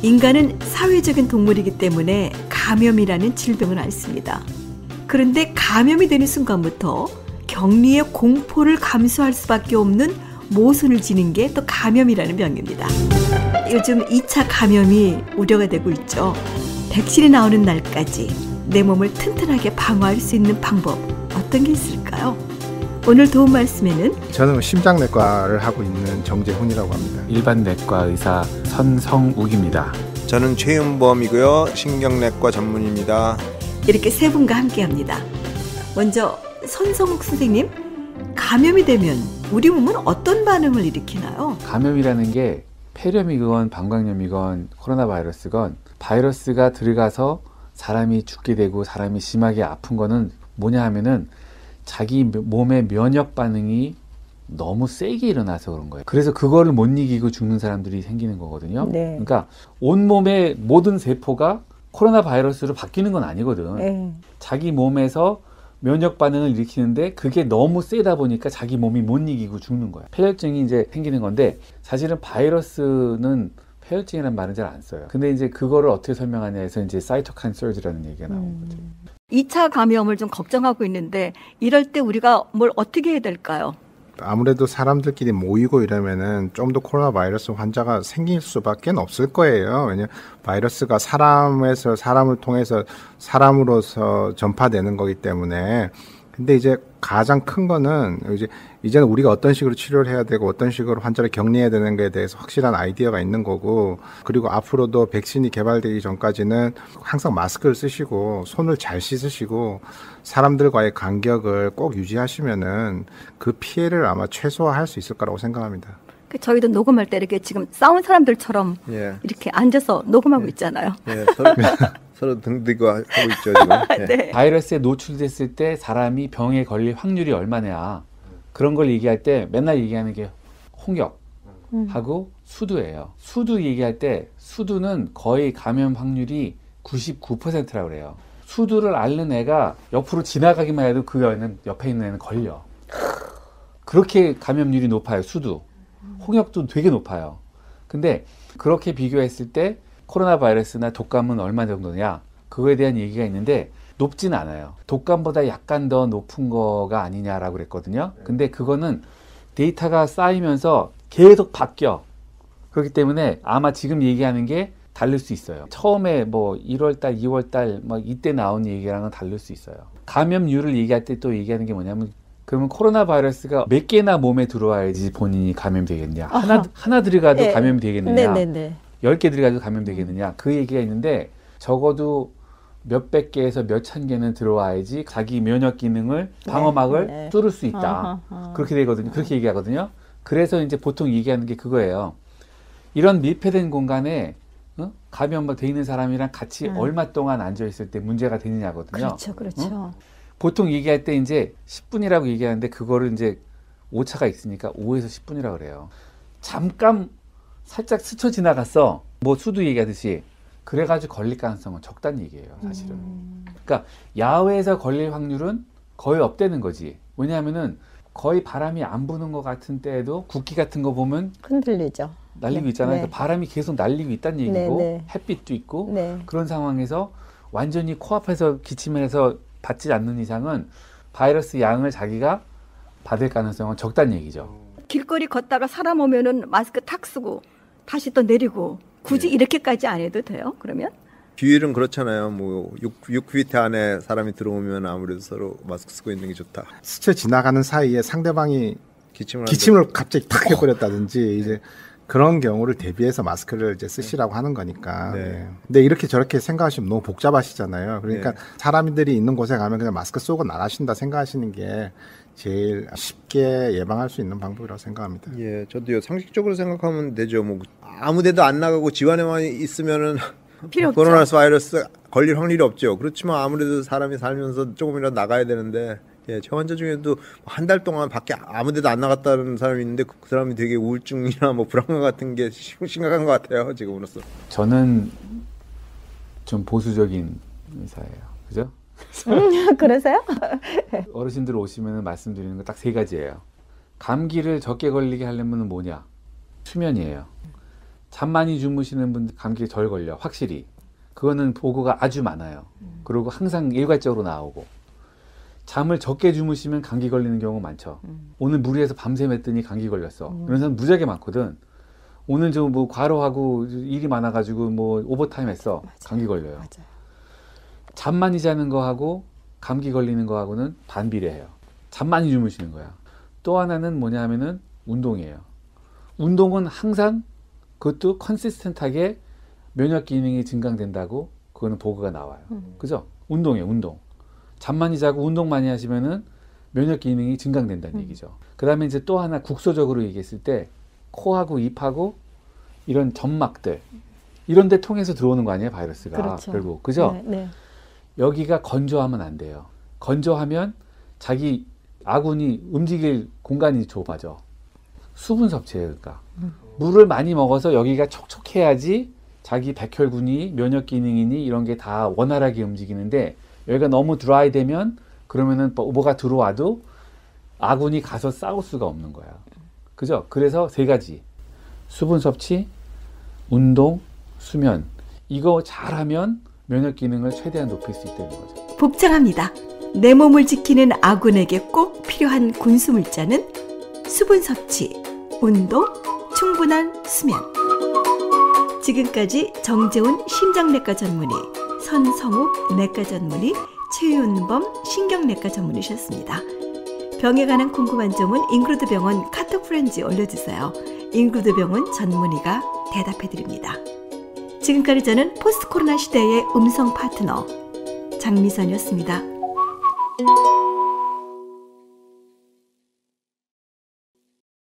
인간은 사회적인 동물이기 때문에 감염이라는 질병을 앓습니다. 그런데 감염이 되는 순간부터 격리의 공포를 감수할 수밖에 없는 모순을 지닌 게 또 감염이라는 병입니다. 요즘 2차 감염이 우려가 되고 있죠. 백신이 나오는 날까지 내 몸을 튼튼하게 방어할 수 있는 방법 어떤 게 있을까요? 오늘 도움 말씀에는 저는 심장내과를 하고 있는 정재훈이라고 합니다. 일반 내과 의사 선성욱입니다. 저는 최윤범이고요. 신경내과 전문입니다. 이렇게 세 분과 함께합니다. 먼저 선성욱 선생님, 감염이 되면 우리 몸은 어떤 반응을 일으키나요? 감염이라는 게 폐렴이건 방광염이건 코로나 바이러스건 바이러스가 들어가서 사람이 죽게 되고 사람이 심하게 아픈 거는 뭐냐 하면은 자기 몸의 면역 반응이 너무 세게 일어나서 그런 거예요. 그래서 그거를 못 이기고 죽는 사람들이 생기는 거거든요. 네. 그러니까 온몸의 모든 세포가 코로나 바이러스로 바뀌는 건 아니거든. 네. 자기 몸에서 면역 반응을 일으키는데 그게 너무 세다 보니까 자기 몸이 못 이기고 죽는 거야. 폐혈증이 이제 생기는 건데 사실은 바이러스는 폐혈증이라는 말은 잘 안 써요. 근데 이제 그거를 어떻게 설명하냐 해서 이제 사이토카인 서지라는 얘기가 나온 거죠. 2차 감염을 좀 걱정하고 있는데 이럴 때 우리가 뭘 어떻게 해야 될까요? 아무래도 사람들끼리 모이고 이러면은 좀 더 코로나 바이러스 환자가 생길 수밖에 없을 거예요. 왜냐하면 바이러스가 사람에서 사람을 통해서 사람으로서 전파되는 거기 때문에. 근데 이제 가장 큰 거는 이제는 우리가 어떤 식으로 치료를 해야 되고 어떤 식으로 환자를 격리해야 되는 거에 대해서 확실한 아이디어가 있는 거고, 그리고 앞으로도 백신이 개발되기 전까지는 항상 마스크를 쓰시고 손을 잘 씻으시고 사람들과의 간격을 꼭 유지하시면은 그 피해를 아마 최소화할 수 있을 거라고 생각합니다. 저희도 녹음할 때 이렇게 지금 싸운 사람들처럼 이렇게 앉아서 녹음하고 있잖아요. 서로 등지고 하고 있죠 지금. 네. 바이러스에 노출됐을 때 사람이 병에 걸릴 확률이 얼마냐, 그런 걸 얘기할 때 맨날 얘기하는 게 홍역하고 수두예요. 수두 얘기할 때 수두는 거의 감염 확률이 99%라고 그래요. 수두를 앓는 애가 옆으로 지나가기만 해도 그 애는 옆에 있는 애는 걸려. 그렇게 감염률이 높아요. 수두. 홍역도 되게 높아요. 근데 그렇게 비교했을 때 코로나 바이러스나 독감은 얼마 정도냐, 그거에 대한 얘기가 있는데 높진 않아요. 독감보다 약간 더 높은 거가 아니냐라고 그랬거든요. 근데 그거는 데이터가 쌓이면서 계속 바뀌어. 그렇기 때문에 아마 지금 얘기하는 게 다를 수 있어요. 처음에 뭐 1월달, 2월달 막 이때 나온 얘기랑은 다를 수 있어요. 감염률을 얘기할 때 또 얘기하는 게 뭐냐면, 그러면 코로나 바이러스가 몇 개나 몸에 들어와야지 본인이 감염되겠냐, 하나 들어가도 네. 감염이 되겠느냐, 네네네. 10개 들어가도 감염되겠느냐, 그 얘기가 있는데 적어도 몇백 개에서 몇천 개는 들어와야지 자기 면역 기능을, 방어막을 뚫을 수 있다. 그렇게 되거든요. 그렇게 얘기하거든요. 그래서 이제 보통 얘기하는 게 그거예요. 이런 밀폐된 공간에 감염 돼 있는 사람이랑 같이 얼마 동안 앉아 있을 때 문제가 되느냐거든요. 그렇죠. 보통 얘기할 때 이제 10분이라고 얘기하는데 그거를 이제 오차가 있으니까 5에서 10분이라고 그래요. 잠깐 살짝 스쳐 지나갔어. 뭐 수두 얘기하듯이. 그래가지고 걸릴 가능성은 적다는 얘기예요, 사실은. 그러니까 야외에서 걸릴 확률은 거의 없다는 거지. 왜냐하면은 거의 바람이 안 부는 것 같은 때에도 국기 같은 거 보면 흔들리죠. 날리고 있잖아요. 그러니까 바람이 계속 날리고 있다는 얘기고, 햇빛도 있고, 그런 상황에서 완전히 코앞에서 기침해서 받지 않는 이상은 바이러스 양을 자기가 받을 가능성은 적다는 얘기죠. 길거리 걷다가 사람 오면은 마스크 탁 쓰고 다시 또 내리고, 굳이 이렇게까지 안 해도 돼요? 그러면? 비율은 그렇잖아요. 뭐 6피트 안에 사람이 들어오면 아무래도 서로 마스크 쓰고 있는 게 좋다. 스쳐 지나가는 사이에 상대방이 기침을 갑자기 탁 해버렸다든지 이제 그런 경우를 대비해서 마스크를 이제 쓰시라고 하는 거니까. 네. 근데 이렇게 저렇게 생각하시면 너무 복잡하시잖아요. 그러니까 사람들이 있는 곳에 가면 그냥 마스크 쏘고 나가신다 생각하시는 게 제일 쉽게 예방할 수 있는 방법이라고 생각합니다. 예, 저도요. 상식적으로 생각하면 되죠. 뭐 아무데도 안 나가고 집안에만 있으면은 코로나 바이러스 걸릴 확률이 없죠. 그렇지만 아무래도 사람이 살면서 조금이라도 나가야 되는데, 예, 저 환자 중에도 한 달 동안 밖에 아무데도 안 나갔다는 사람이 있는데 그 사람이 되게 우울증이나 뭐 불안감 같은 게 심각한 것 같아요, 지금으로서. 저는 좀 보수적인 의사예요. 그죠? 그러세요? 어르신들 오시면 말씀드리는 거 딱 세 가지예요. 감기를 적게 걸리게 하려면 뭐냐? 수면이에요. 잠 많이 주무시는 분들 감기에 덜 걸려, 확실히. 그거는 보고가 아주 많아요. 그리고 항상 일괄적으로 나오고. 잠을 적게 주무시면 감기 걸리는 경우가 많죠. 오늘 무리해서 밤새 맸더니 감기 걸렸어. 이런 사람 무지하게 많거든. 오늘 좀 뭐 과로하고 일이 많아가지고 뭐 오버타임 했어. 맞아요. 감기 걸려요. 맞아요. 잠 많이 자는 거하고 감기 걸리는 거하고는 반비례해요. 잠 많이 주무시는 거야. 또 하나는 뭐냐 하면은 운동이에요. 운동은 항상 그것도 컨시스턴트하게 면역 기능이 증강된다고 그거는 보고가 나와요. 그죠? 운동이에요, 운동. 잠 많이 자고 운동 많이 하시면은 면역 기능이 증강된다는 얘기죠. 그 다음에 이제 또 하나 국소적으로 얘기했을 때 코하고 입하고 이런 점막들 이런 데 통해서 들어오는 거 아니에요, 바이러스가. 그렇죠. 결국. 그죠? 네, 네. 여기가 건조하면 안 돼요. 건조하면 자기 아군이 움직일 공간이 좁아져. 수분 섭취예요, 그러니까. 물을 많이 먹어서 여기가 촉촉해야지 자기 백혈군이 면역 기능이니 이런 게 다 원활하게 움직이는데 여기가 너무 드라이 되면 그러면은 뭐가 들어와도 아군이 가서 싸울 수가 없는 거야. 그죠? 그래서 세 가지. 수분 섭취, 운동, 수면. 이거 잘하면 면역 기능을 최대한 높일 수 있다는 거죠. 복잡합니다. 내 몸을 지키는 아군에게 꼭 필요한 군수물자는 수분 섭취, 운동, 충분한 수면. 지금까지 정재훈 심장내과 전문의, 선성욱 내과 전문의, 최윤범 신경내과 전문의셨습니다. 병에 관한 궁금한 점은 잉그루드 병원 카톡 프렌즈 올려주세요. 잉그루드 병원 전문의가 대답해드립니다. 지금까지 저는 포스트 코로나 시대의 음성 파트너 장미선이었습니다.